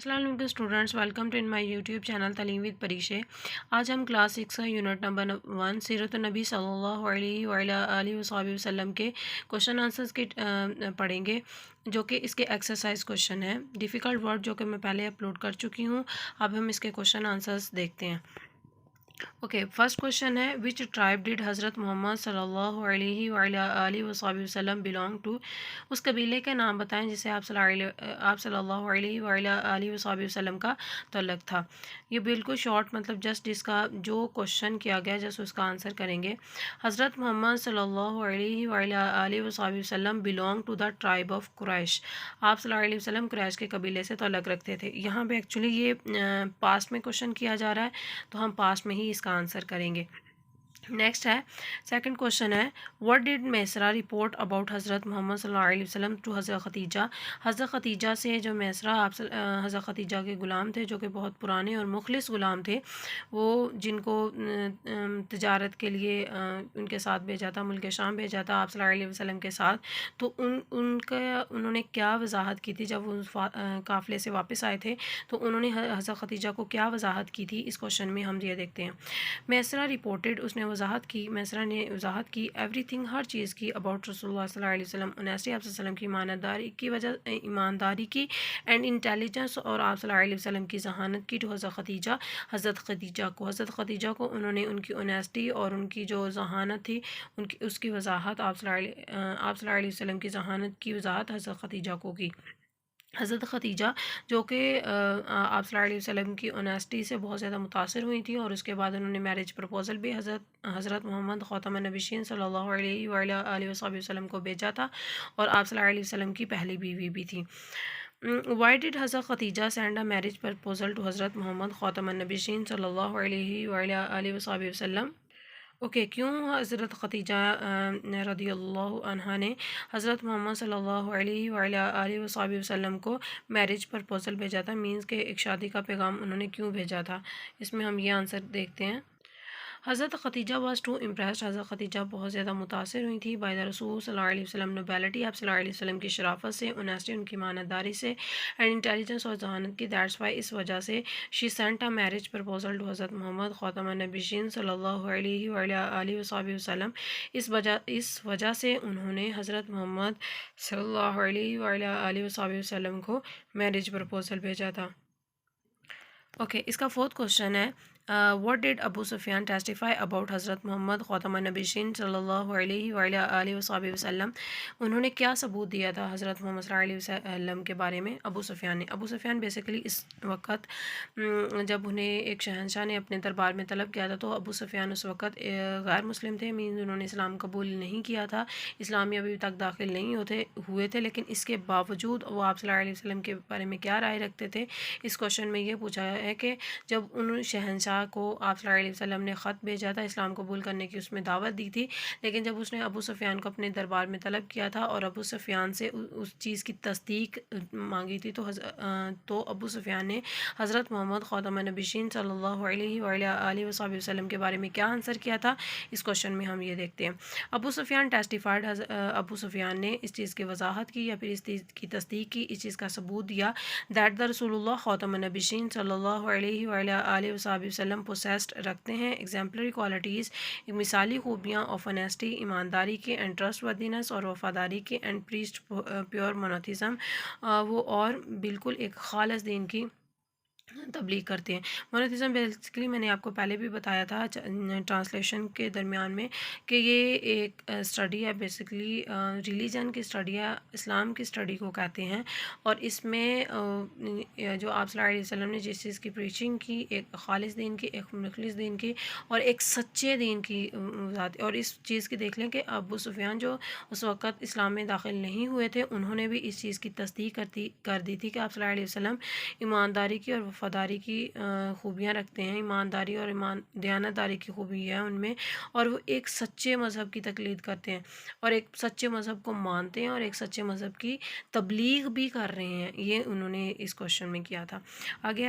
السلام علیکم students, welcome to in my YouTube channel Taleem with Parishay. آج ہم کلاس 6 یونٹ نمبر 1 سیرت النبی صلی اللہ علیہ وآلہ وصحبہ وسلم کے کوشچن آنسرز کے پڑھیں گے، جو کہ اس کے ایکسرسائز کوشچن ہیں۔ ڈیفیکلٹ ورڈ جو کہ میں پہلے اپلوڈ کر چکی ہوں، اب ہم اس کے کوشچن آنسرز دیکھتے ہیں۔ اوکے، فرسٹ کوشچن ہے وچ ٹرائب ڈیڈ حضرت محمد صلی اللہ علیہ وآلہ وصحبہ وسلم بلانگ ٹو؟ اس قبیلے کے نام بتائیں جسے آپ صلی اللہ علیہ وآلہ وصحبہ وسلم کا تعلق تھا۔ یہ بالکل شارٹ، مطلب جسٹ جس کا جو کوشچن کیا گیا جس اس کا آنسر کریں گے۔ حضرت محمد صلی اللہ علیہ وآلہ وصحبہ وسلم belong to the tribe of Quraysh. آپ صلی اللہ علیہ وسلم قریش کے قبیلے سے تعلق رکھتے تھے۔ یہاں پہ ایکچولی یہ پاسٹ میں کوشچن کیا جا رہا ہے، تو ہم پاسٹ میں ہی اس کا آنسر کریں گے۔ نیکسٹ ہے سیکنڈ کوشچن ہے what dead میسرا report about Hazrat محمد صلی اللہ علیہ وسلم ٹو حضرت خدیجہ؟ حضرت خدیجہ سے جو میسرا حضرت خدیجہ کے غلام تھے، جو کہ بہت پرانے اور مخلص غلام تھے، وہ جن کو تجارت کے لیے ان کے ساتھ بھیجا تھا، ملک شام بھیجا تھا آپ صلی اللہ علیہ وسلم کے ساتھ، تو انہوں نے کیا وضاحت کی تھی جب وہ قافلے سے واپس آئے تھے، تو انہوں نے حضرت خدیجہ کو کیا وضاحت کی تھی؟ اس کوشچن میں ہم یہ دیکھتے ہیں۔ میسرا رپورٹڈ، اس نے وضاحت کی، میسرا نے وضاحت کی ایوری تھنگ، ہر چیز کی، اباؤٹ رسول اللہ صلی اللہ علیہ وسلم، انیسٹی آپ صلی اللہ علیہ وسلم کی ایمانداری کی اینڈ انٹیلیجنس، اور آپ صلی اللہ علیہ وسلم کی ذہانت کی، ٹو حضرت خدیجہ کو انہوں نے ان کی انیسٹی اور ان کی جو ذہانت تھی اس کی وضاحت آپ صلی اللہ علیہ وسلم کی ذہانت کی وضاحت حضرت خدیجہ کو کی۔ حضرت خدیجہ جو کہ آپ صلی اللہ علیہ وسلم کی انیسٹی سے بہت زیادہ متاثر ہوئی تھیں، اور اس کے بعد انہوں نے میرج پرپوزل بھی حضرت محمد خاتم النبیین صلی اللہ علیہ وآلہ وصحبہ وسلم کو بھیجا تھا، اور آپ صلی اللہ علیہ وسلم کی پہلی بیوی بھی تھی۔ Why did Hazrat Khadija send a marriage proposal to حضرت محمد خاتم النبیین صلی اللہ علیہ وآلہ وصحبہ وسلم؟ اوکے، کیوں حضرت خدیجہ رضی اللہ عنہا نے حضرت محمد صلی اللہ علیہ وآلہ وصحبہ وسلم کو میرج پرپوزل بھیجا تھا؟ مینز کہ ایک شادی کا پیغام انہوں نے کیوں بھیجا تھا؟ اس میں ہم یہ آنسر دیکھتے ہیں۔ حضرت خدیجہ واز ٹو امپریسڈ، حضرت خدیجہ بہت زیادہ متاثر ہوئی تھی، بائی دا رسول صلی اللہ علیہ وسلم نوبیلٹی، آپ صلی اللہ علیہ وسلم کی شرافت سے، انیسٹی ان کی مانداری سے، اینڈ انٹیلیجنس اور ذہانت کی، دیٹس وائی اس وجہ سے، she sent a marriage proposal to حضرت محمد خاتم النبیین صلی اللہ علیہ وآلہ وصحبہ وسلم، اس وجہ سے انہوں نے حضرت محمد صلی اللہ علیہ وآلہ وصحبہ وسلم کو میرج پرپوزل بھیجا تھا۔ اوکے، اس کا فورتھ کوشچن ہے what did Abu Sufyan testify about Hazrat محمد خاتم النبیین صلی اللہ علیہ وآلہ وصحبہ وسلم؟ انہوں نے کیا ثبوت دیا تھا حضرت محمد صلی اللہ علیہ وسلم کے بارے میں؟ ابو سفیان نے، ابو سفیان بیسیکلی اس وقت جب انہیں ایک شہنشاہ نے اپنے دربار میں طلب کیا تھا، تو ابو سفیان اس وقت غیر مسلم تھے، مینز انہوں نے اسلام قبول نہیں کیا تھا، اسلام میں ابھی تک داخل نہیں ہوئے تھے، لیکن اس کے باوجود وہ آپ صلی اللہ علیہ وسلم کے بارے میں کیا رائے رکھتے تھے؟ اس کوشچن میں یہ پوچھا ہے کہ جب ان شہنشاہ کو آپ صلی اللہ علیہ وسلم نے خط بھیجا تھا اسلام قبول کرنے کی، اس میں دعوت دی تھی، لیکن جب اس نے ابو سفیان کو اپنے دربار میں طلب کیا تھا اور ابو سفیان سے اس چیز کی تصدیق مانگی تھی، تو ابو سفیان نے حضرت محمد خاتم النبیین صلی اللہ علیہ وآلہ وصحبہ وسلم کے بارے میں کیا آنسر کیا تھا؟ اس کوشچن میں ہم یہ دیکھتے ہیں۔ ابو سفیان ٹیسٹیفائڈ، ابو سفیان نے اس چیز کی وضاحت کی یا پھر اس چیز کی تصدیق کی، اس چیز کا ثبوت دیا دیٹ دا رسول اللہ خاتم النبیین صلی اللہ علیہ وآلہ وصحبہ وسلم پوسیسڈ رکھتے ہیں ایگزامپلری کوالٹیز، مثالی خوبیاں آف انیسٹی، ایمانداری کے، اینڈ ٹرسٹ وردینس، اور وفاداری کے، اینڈ پریسٹ پیور مونوتھیزم، وہ اور بالکل ایک خالص دین کی تبلیغ کرتے ہیں۔ مونوتھیزم بیسیکلی میں نے آپ کو پہلے بھی بتایا تھا ٹرانسلیشن کے درمیان میں کہ یہ ایک اسٹڈی ہے، بیسیکلی ریلیجن کی اسٹڈی ہے، اسلام کی اسٹڈی کو کہتے ہیں، اور اس میں جو آپ صلی اللہ علیہ وسلم نے جس چیز کی پریچنگ کی، ایک خالص دین کی، ایک مخلص دین کی، اور ایک سچے دین کی ذات، اور اس چیز کی دیکھ لیں کہ ابو سفیان جو اس وقت اسلام میں داخل نہیں ہوئے تھے، انہوں نے بھی اس چیز کی تصدیق کر دی تھی کہ آپ صلی اللہ علیہ وسلم ایمانداری کی اور وفاداری کی خوبیاں رکھتے ہیں، ایمانداری اور دیانتداری کی خوبی ہے ان میں، اور وہ ایک سچے مذہب کی تقلید کرتے ہیں، اور ایک سچے مذہب کو مانتے ہیں، اور ایک سچے مذہب کی تبلیغ بھی کر رہے ہیں۔ یہ انہوں نے اس کوشچن میں کیا تھا۔ آگے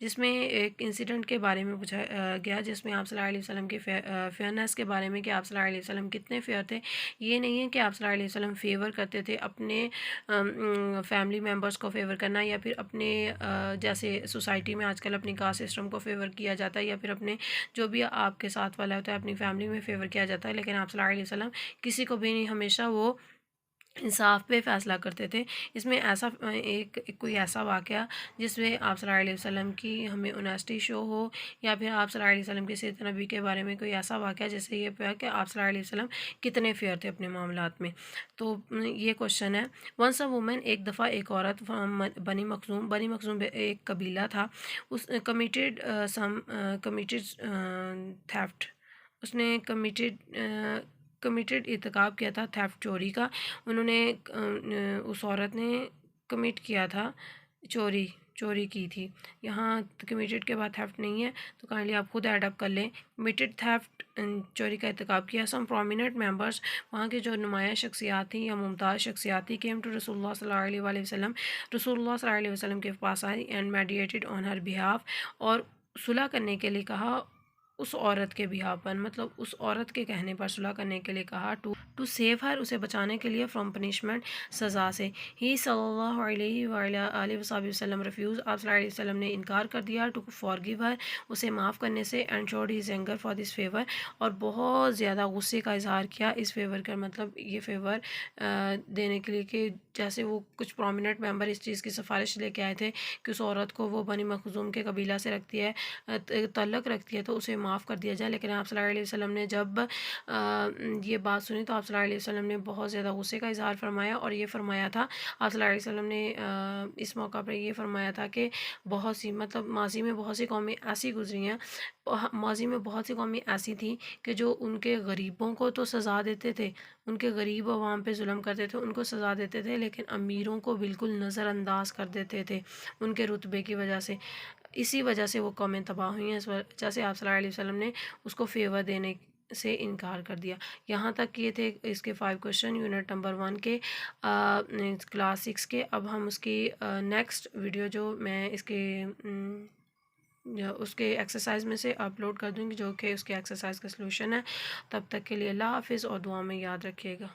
جس میں ایک انسیڈنٹ کے بارے میں پوچھا گیا جس میں آپ صلی اللہ علیہ وسلم کے فیئرنیس کے بارے میں کہ آپ صلی اللہ علیہ وسلم کتنے فیئر تھے. یہ نہیں ہے کہ آپ صلی اللہ علیہ وسلم فیور کرتے تھے اپنے فیملی ممبرس کو فیور کرنا یا پھر اپنے جیسے سوسائٹی میں آج کل اپنی کاسٹ سسٹم کو فیور کیا جاتا ہے یا پھر اپنے جو بھی آپ کے ساتھ والا ہوتا ہے اپنی فیملی میں فیور کیا جاتا ہے. لیکن آپ صلی اللہ علیہ وسلم کسی کو بھی نہیں, ہمیشہ وہ انصاف پہ فیصلہ کرتے تھے. اس میں ایسا کوئی ایسا واقعہ جس میں آپ صلی اللہ علیہ وسلم کی ہمیں اونیسٹی شو ہو یا پھر آپ صلی اللہ علیہ وسلم کے سیرت نبی کے بارے میں کوئی ایسا واقعہ جس سے یہ پیا کہ آپ صلی اللہ علیہ وسلم کتنے فیئر تھے اپنے معاملات میں. تو یہ کوشچن ہے. ونس اے وومن, ایک دفعہ ایک عورت بنی مخزوم ایک قبیلہ تھا, اس کمیٹڈ تھیفٹ, اس نے کمیٹڈ ارتکاب کیا تھا تھیفٹ, چوری کا. انہوں نے اس عورت نے کمٹ کیا تھا چوری کی تھی. یہاں کمیٹڈ کے بعد تھیفٹ نہیں ہے تو کائنڈلی آپ خود ایڈ اپ کر لیں. کمیٹڈ تھیفٹ, چوری کا ارتکاب کیا. سم پرومیننٹ ممبرس, وہاں کے جو نمایاں شخصیات تھیں یا ممتاز شخصیات تھیں, کیم ٹو رسول اللہ صلی اللہ علیہ وسلم, رسول اللہ صلی اللہ علیہ وسلم کے پاس آئی and mediated on Hare behalf, اور صلح کرنے کے لیے کہا اس عورت کے بہاف پر, مطلب اس عورت کے کہنے پر صلح کرنے کے لیے کہا, ٹو سیو ہر, اسے بچانے کے لیے, فرام پنشمنٹ, سزا سے. ہی صلی اللہ علیہ وآلہ وسلم ریفیوز, آپ صلی اللہ علیہ وسلم نے انکار کر دیا, ٹو فارگیو ہر, اسے معاف کرنے سے, and should his anger for this favour, اور بہت زیادہ غصے کا اظہار کیا اس فیور کا, مطلب یہ فیور دینے کے لیے کہ جیسے وہ کچھ پرومیننٹ ممبر اس چیز کی سفارش لے کے آئے تھے کہ اس عورت کو وہ بنی مخزوم کے قبیلہ سے رکھتی ہے, تعلق رکھتی ہے, تو اسے معاف کر دیا جائے. لیکن آپ صلی اللہ علیہ وسلم نے جب یہ بات سنی تو آپ صلی اللہ علیہ وسلم نے بہت زیادہ غصے کا اظہار فرمایا, اور یہ فرمایا تھا آپ صلی اللہ علیہ وسلم نے اس موقع پر یہ فرمایا تھا کہ بہت سی, مطلب ماضی میں بہت سی قومیں ایسی گزری ہیں, ماضی میں بہت سی قومیں ایسی تھیں کہ جو ان کے غریبوں کو تو سزا دیتے تھے, ان کے غریب عوام پہ ظلم کرتے تھے, ان کو سزا دیتے تھے, لیکن امیروں کو بالکل نظر انداز کر دیتے تھے ان کے رتبے کی وجہ سے. اسی وجہ سے وہ قومیں تباہ ہوئی ہیں, اس وجہ سے آپ صلی اللہ علیہ وسلم نے اس کو فیور دینے سے انکار کر دیا. یہاں تک یہ تھے اس کے 5 کوشچن یونٹ نمبر 1 کے کلاس 6 کے. اب ہم اس کی نیکسٹ ویڈیو جو میں اس کے ایکسرسائز میں سے اپلوڈ کر دوں گی, جو کہ اس کے ایکسرسائز کا سلوشن ہے. تب تک کے لیے اللہ حافظ, اور دعا میں یاد رکھیے گا.